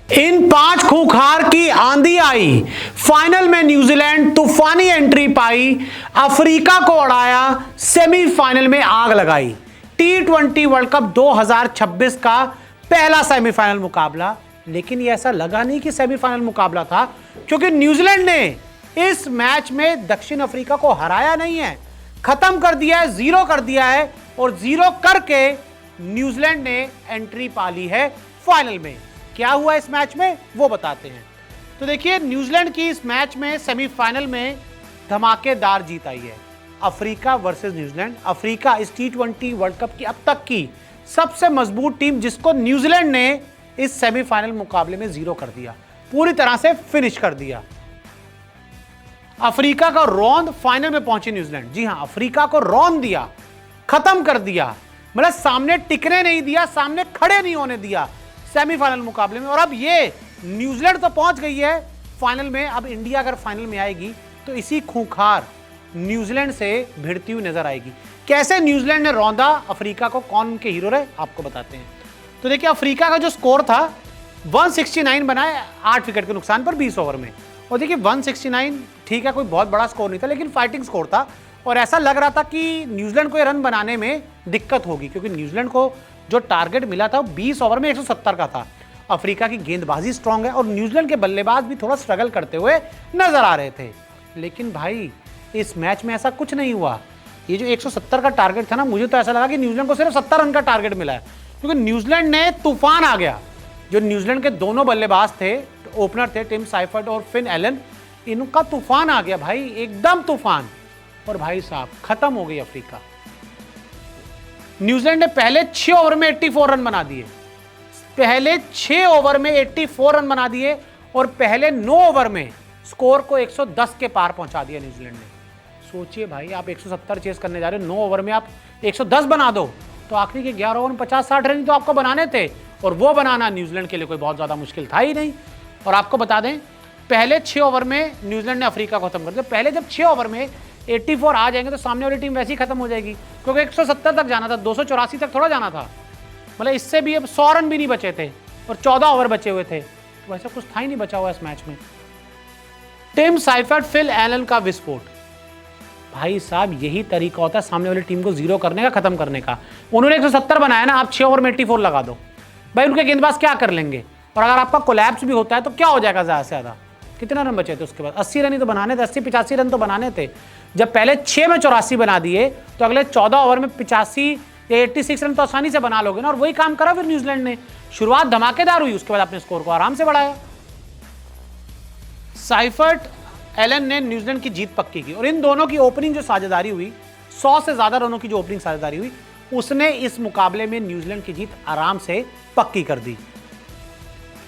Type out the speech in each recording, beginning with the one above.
इन 5 खूंखार की आंधी आई, फाइनल में न्यूजीलैंड तूफानी एंट्री पाई, अफ्रीका को उड़ाया, सेमीफाइनल में आग लगाई। T20 वर्ल्ड कप 2026 का पहला सेमीफाइनल मुकाबला, लेकिन ये ऐसा लगा नहीं कि सेमीफाइनल मुकाबला था, क्योंकि न्यूजीलैंड ने इस मैच में दक्षिण अफ्रीका को हराया नहीं है, खत्म कर दिया है, 0 कर दिया है, और 0 करके न्यूजीलैंड ने एंट्री पा ली है फाइनल में। क्या हुआ इस मैच में वो बताते हैं। तो देखिए, न्यूजीलैंड की इस मैच में सेमीफाइनल में धमाकेदार जीत आई है। Africa versus New Zealand. अफ्रीका इस T20 वर्ल्ड कप की अब तक की सबसे मजबूत टीम, जिसको न्यूजीलैंड ने इस सेमीफाइनल मुकाबले में 0 कर दिया, पूरी तरह से फिनिश कर दिया। अफ्रीका का रौंद फाइनल में पहुंची न्यूजीलैंड। जी हां, अफ्रीका को रौंद दिया, खत्म कर दिया, मतलब सामने टिकने नहीं दिया, सामने खड़े नहीं होने दिया सेमीफाइनल मुकाबले में। और अब ये न्यूजीलैंड तो पहुंच गई है फाइनल में, अब इंडिया अगर फाइनल में आएगी तो इसी खूंखार न्यूजीलैंड से भिड़ती हुई नजर आएगी। कैसे न्यूजीलैंड ने रौंदा अफ्रीका को, कौन उनके हीरो रहे, आपको बताते हैं। तो देखिए, अफ्रीका का जो स्कोर था 169 बनाए 8 विकेट के नुकसान पर 20 ओवर में। और देखिए 169 ठीक है, कोई बहुत बड़ा स्कोर नहीं था, लेकिन फाइटिंग स्कोर था। और ऐसा लग रहा था कि न्यूजीलैंड को ये रन बनाने में दिक्कत होगी, क्योंकि न्यूजीलैंड को जो टारगेट मिला था वो 20 ओवर में 170 का था। अफ्रीका की गेंदबाजी स्ट्रांग है और न्यूजीलैंड के बल्लेबाज भी थोड़ा स्ट्रगल करते हुए नजर आ रहे थे। लेकिन भाई, इस मैच में ऐसा कुछ नहीं हुआ। ये जो 170 का टारगेट था ना, मुझे तो ऐसा लगा कि न्यूजीलैंड को सिर्फ 70 रन का टारगेट मिला है, क्योंकि न्यूजीलैंड ने तूफान आ गया। जो न्यूजीलैंड के दोनों बल्लेबाज थे, ओपनर थे टिम साइफर्ट और फिन एलन, इनका तूफान आ गया भाई, एकदम तूफान। और भाई साहब, खत्म हो गई अफ्रीका। न्यूजीलैंड ने पहले 6 ओवर में 84 रन बना दिए, पहले 6 ओवर में 84 रन बना दिए, और पहले 9 ओवर में स्कोर को 110 के पार पहुंचा दिया न्यूजीलैंड ने। सोचिए भाई, आप 170 चेस करने जा रहे हो, 9 ओवर में आप 110 बना दो, तो आखिरी के 11 ओवर में 50-60 रन तो आपको बनाने थे, और वो बनाना न्यूजीलैंड के लिए कोई बहुत ज़्यादा मुश्किल था ही नहीं। और आपको बता दें, पहले 6 ओवर में न्यूजीलैंड ने अफ्रीका को खत्म कर दिया। पहले जब 6 ओवर में 84 आ जाएंगे तो सामने वाली टीम वैसे ही खत्म हो जाएगी, क्योंकि 170 तक जाना था, 284 तक थोड़ा जाना था, मतलब इससे भी अब 100 रन भी नहीं बचे थे, और 14 ओवर बचे हुए थे, तो वैसा कुछ था ही नहीं बचा हुआ इस मैच में। टिम साइफर्ट, फिल एलन का विस्फोट। भाई साहब, यही तरीका होता है सामने वाली टीम को 0 करने का, खत्म करने का। उन्होंने 170 बनाया ना, आप 6 ओवर में 84 लगा दो, भाई उनके गेंदबाज क्या कर लेंगे। और अगर आपका कोलैप्स भी होता है तो क्या हो जाएगा ज़्यादा से ज़्यादा, कितना रन बचे थे उसके बाद, 80 रन ही तो बनाने थे, 80-85 रन तो बनाने थे। जब पहले 6 में 84 बना दिए, तो अगले 14 ओवर में 85 या 86 रन तो आसानी से बना लोगे ना। और वही काम करा फिर न्यूजीलैंड ने, शुरुआत धमाकेदार हुई, उसके बाद अपने स्कोर को आराम से बढ़ाया। साइफर्ट, एलन ने न्यूजीलैंड की जीत पक्की की, और इन दोनों की ओपनिंग जो साझेदारी हुई, 100 से ज्यादा रनों की जो ओपनिंग साझेदारी हुई, उसने इस मुकाबले में न्यूजीलैंड की जीत आराम से पक्की कर दी।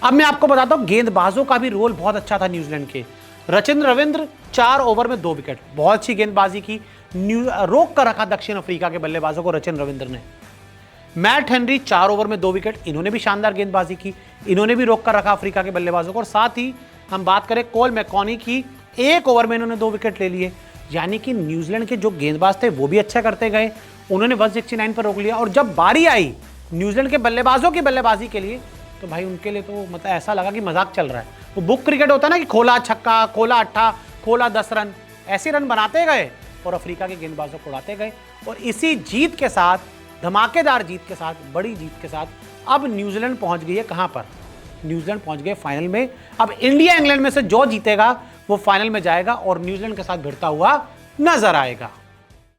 अब मैं आपको बताता हूं, गेंदबाजों का भी रोल बहुत अच्छा था न्यूजीलैंड के। रचिन रविंद्र 4 ओवर में 2 विकेट, बहुत अच्छी गेंदबाजी की, रोक कर रखा दक्षिण अफ्रीका के बल्लेबाजों को रचिन रविंद्र ने। मैट हेनरी 4 ओवर में 2 विकेट, इन्होंने भी शानदार गेंदबाजी की, इन्होंने भी रोक कर रखा अफ्रीका के बल्लेबाजों को। और साथ ही हम बात करें कोल मैकॉनी की, 1 ओवर में इन्होंने 2 विकेट ले लिए। यानी कि न्यूजीलैंड के जो गेंदबाज थे वो भी अच्छा करते गए, उन्होंने 169 पर रोक लिया। और जब बारी आई न्यूजीलैंड के बल्लेबाजों की बल्लेबाजी के लिए, तो भाई उनके लिए तो मतलब ऐसा लगा कि मजाक चल रहा है। वो बुक क्रिकेट होता है ना, कि खोला छक्का, खोला अट्ठा, खोला 10 रन, ऐसे रन बनाते गए और अफ्रीका के गेंदबाजों को उड़ाते गए। और इसी जीत के साथ, धमाकेदार जीत के साथ, बड़ी जीत के साथ, अब न्यूजीलैंड पहुंच गई है कहां पर, न्यूजीलैंड पहुंच गए फाइनल में। अब इंडिया इंग्लैंड में से जो जीतेगा वो फाइनल में जाएगा और न्यूजीलैंड के साथ भिड़ता हुआ नजर आएगा।